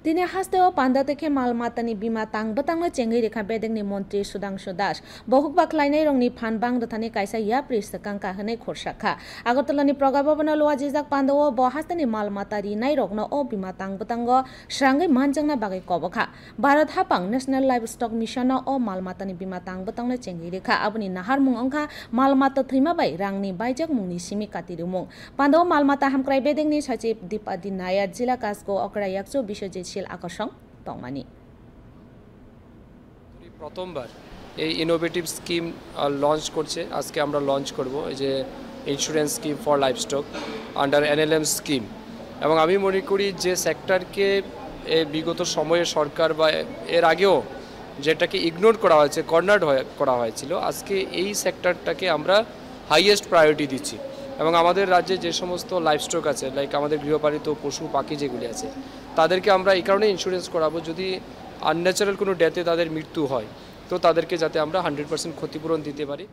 Dini hasteo panda teke malmata ni bima tang batang la chengi rekha bedeng ni Montri Sudangshu Das. Bohuk baklainai rong ni phanbang dathani kaisa ya prista kangka hanai khorsakha. Agartala ni progababana loa jijak pandao bo hastani malmata ri nai rokno o bima tang batango shrangai manjangna bagai kobakha. Bharat hapang National Livestock Mission o malmata ni bima tang batang la chengi rekha abuni nahar mung angkha malmata thima bai rangni baijak mungni simi katirumung. Pandao malmata hamkrai bedeng ni Sachip Dipadi Nayar Jila Kasko Okra Yakso Bishojit আকর্ষণ তংমানি প্রথমবার এই innovative scheme launch করছে আজকে আমরা launch করব এই যে insurance scheme for livestock under NLM scheme এবং আমি মনে করি যে সেক্টরকে এই বিগত সময়ে সরকার বা এর আগেও যেটাকে ইগনোর করা হয়েছে কর্নার্ড করা হয়েছিল আজকে এই সেক্টরটাকে আমরা হাইয়েস্ট প্রায়োরিটি দিচ্ছি এবং আমাদের রাজ্যে যে সমস্ত লাইভস্টক আছে লাইক আমাদের গৃহপালিত পশু পাখি যেগুলি আছে তাদেরকে আমরা এই কারণে ইন্স্যুরেন্স করাবো যদি আনন্যাচারাল কোনো ডেথে তাদের মৃত্যু হয় তো তাদেরকে যাতে আমরা 100% ক্ষতিপূরণ দিতে পারি।